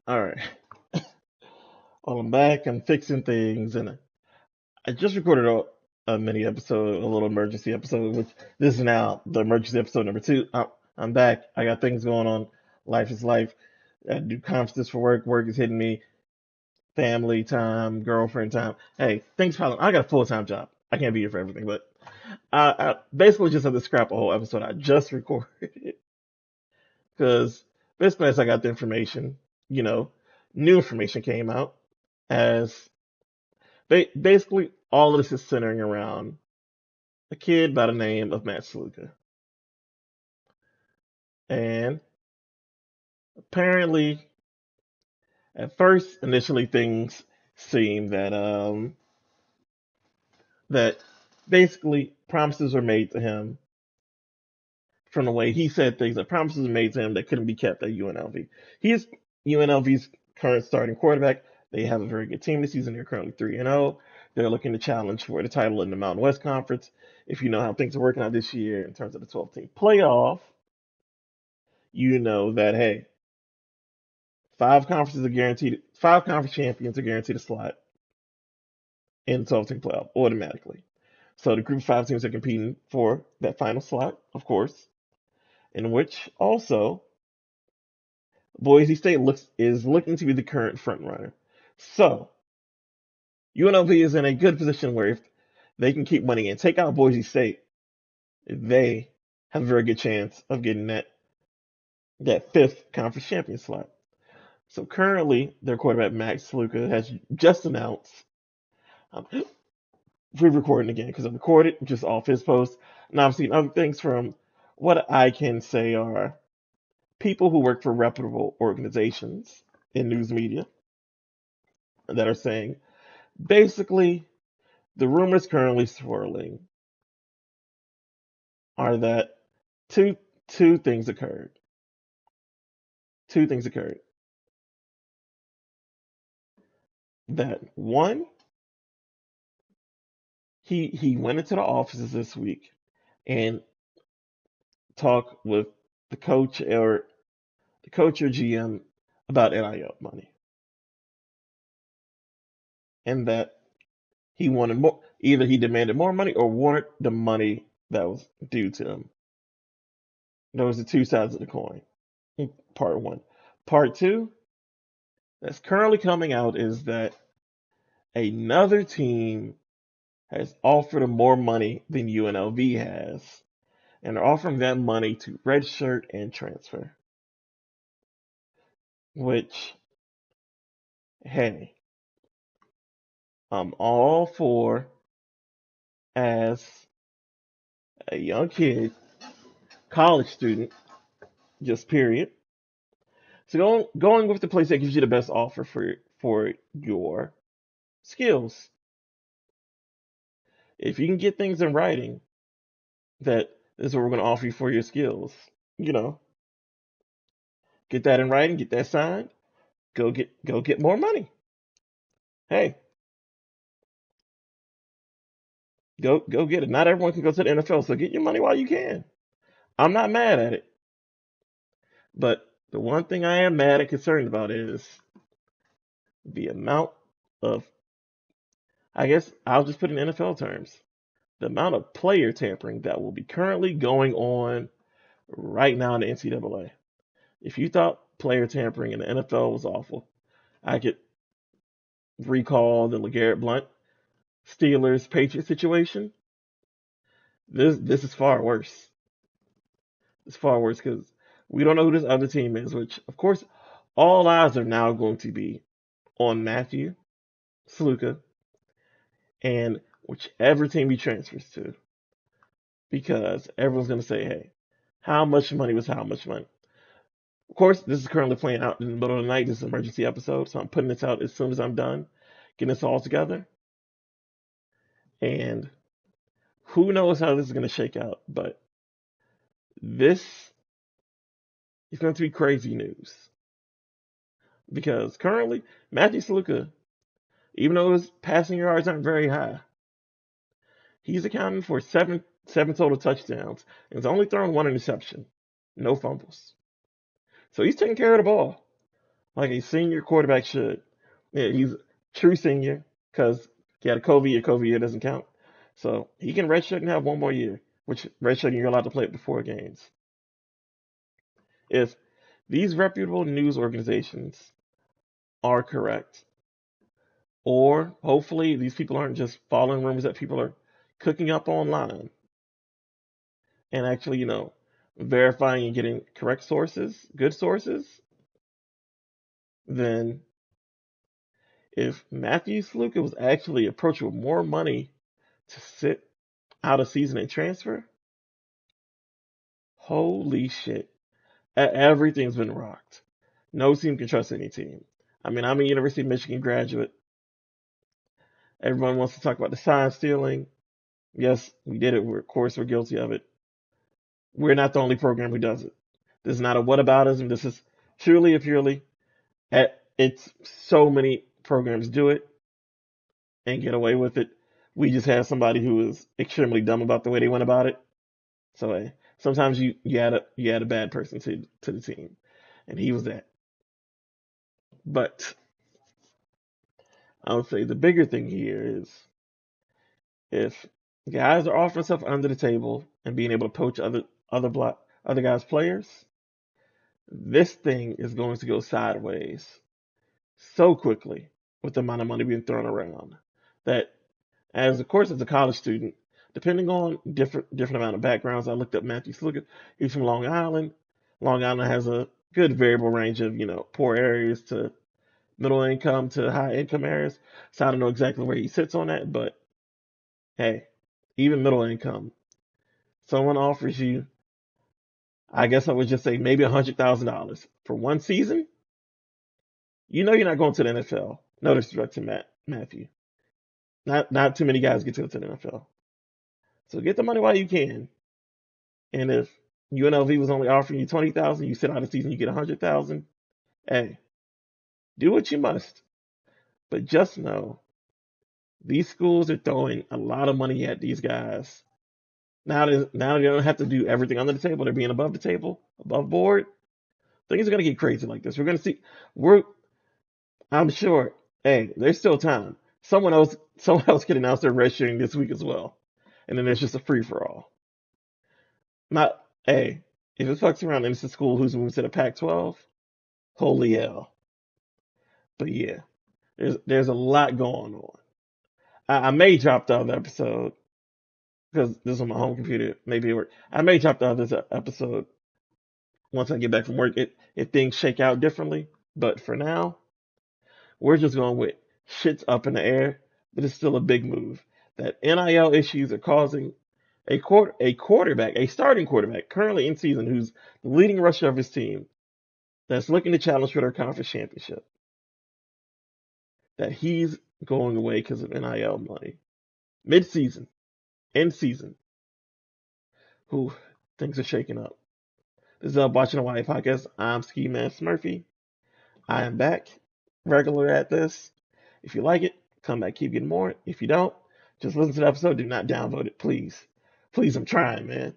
All right. Well, I'm back. I'm fixing things, and I just recorded a mini episode, a little emergency episode, which this is now the emergency episode number two. I'm back. I got things going on. Life is life. I do conferences for work. Work is hitting me. Family time, girlfriend time. Hey, things piling. I got a full-time job. I can't be here for everything, but I basically just had to scrap a whole episode I just recorded because basically as I got the information, you know, new information came out as basically, all of this is centering around a kid by the name of Matt Sluka. And apparently, at first, initially, things seemed that basically promises were made to him from the way he said things. That promises were made to him that couldn't be kept at UNLV. He is UNLV's current starting quarterback. They have a very good team this season. They're currently 3-0. They're looking to challenge for the title in the Mountain West Conference. If you know how things are working out this year in terms of the 12-team playoff, you know that hey, five conference champions are guaranteed a slot in the 12-team playoff automatically. So the group of five teams are competing for that final slot, of course, in which also Boise State is looking to be the current front runner. So UNLV is in a good position where if they can keep winning and take out Boise State, they have a very good chance of getting that fifth conference champion slot. So currently, their quarterback Max Sluka has just announced. Um, Re-recording again because I recorded just off his post. Now I've seen other things from what I can say are people who work for reputable organizations in news media that are saying basically the rumors currently swirling are that two two things occurred. Two things occurred. That one, he went into the offices this week and talked with the coach or GM about NIL money, and that he wanted more. Either he demanded more money or wanted the money that was due to him. Those are two sides of the coin. Part one. Part two, that's currently coming out, is that another team has offered him more money than UNLV has, and they're offering that money to redshirt and transfer. Which, hey, I'm all for as a young kid, college student, just period. So going with the place that gives you the best offer for your skills. If you can get things in writing that this is what we're going to offer you for your skills, you know, get that in writing, get that signed, go get more money. Hey, go get it. Not everyone can go to the NFL, so get your money while you can. I'm not mad at it, but the one thing I am mad and concerned about is the amount of, I guess I'll just put in NFL terms, the amount of player tampering that will be currently going on right now in the NCAA. If you thought player tampering in the NFL was awful, I could recall the LeGarrette Blount Steelers Patriots situation. This is far worse. It's far worse because we don't know who this other team is, which of course all eyes are now going to be on Matthew Sluka and whichever team he transfers to, because everyone's going to say, hey, how much money was how much money? Of course, this is currently playing out in the middle of the night. This is an emergency episode, so I'm putting this out as soon as I'm done getting this all together. And who knows how this is going to shake out, but this is going to be crazy news. Because currently, Matthew Sluka, even though his passing yards aren't very high, he's accounting for seven total touchdowns and has only thrown one interception, no fumbles. So he's taking care of the ball. like a senior quarterback should. Yeah, he's a true senior because he had a COVID year doesn't count. So he can redshirt and have one more year, which redshirting you're allowed to play up to 4 games. If these reputable news organizations are correct, or hopefully these people aren't just following rumors that people are cooking up online and actually, verifying and getting correct sources, good sources, then if Matthew Sluka was actually approached with more money to sit out a season and transfer, holy shit. Everything's been rocked. No team can trust any team. I mean, I'm a University of Michigan graduate. Everyone wants to talk about the sign stealing. Yes, we did it. Of course, we're guilty of it. We're not the only program who does it. This is not a whataboutism. This is truly, purely, it's so many programs do it and get away with it. We just had somebody who was extremely dumb about the way they went about it. So sometimes you add a bad person to the team, and he was that. But I would say the bigger thing here is if guys are offering stuff under the table and being able to poach other guys' players, this thing is going to go sideways so quickly with the amount of money being thrown around that as of course as a college student, depending on different amount of backgrounds, I looked up Matthew Sluka. He's from Long Island. Long Island has a good variable range of, poor areas to middle income to high income areas. So I don't know exactly where he sits on that, but hey, even middle income, someone offers you, I guess I would just say maybe $100,000 for one season. You know you're not going to the NFL. No disrespect to Matthew. Not too many guys get to go to the NFL. So get the money while you can. And if UNLV was only offering you 20,000, you sit out a season, you get 100,000. Hey, do what you must. But just know these schools are throwing a lot of money at these guys. Now they don't have to do everything under the table. They're being above the table, above board. Things are gonna get crazy like this. We're gonna see. We're. I'm sure. Hey, there's still time. Someone else can announce their registering this week as well, and then there's just a free for all. Not. Hey, if it fucks around and it's a school who's moving to the Pac-12, holy hell. But yeah, there's a lot going on. I may drop the other episode because this is on my home computer. Maybe it work. I may drop the other episode once I get back from work. If things shake out differently. But for now, we're just going with shit's up in the air, but it's still a big move. That NIL issues are causing a starting quarterback currently in season, who's the leading rusher of his team, that's looking to challenge for their conference championship, that he's going away because of NIL money. Mid-season, end season. Who things are shaking up. This is Watching Hawaii Podcast. I'm Ski Man Smurfy. I am back, regular at this. If you like it, come back, keep getting more. If you don't, just listen to the episode. Do not downvote it, please. Please, I'm trying, man.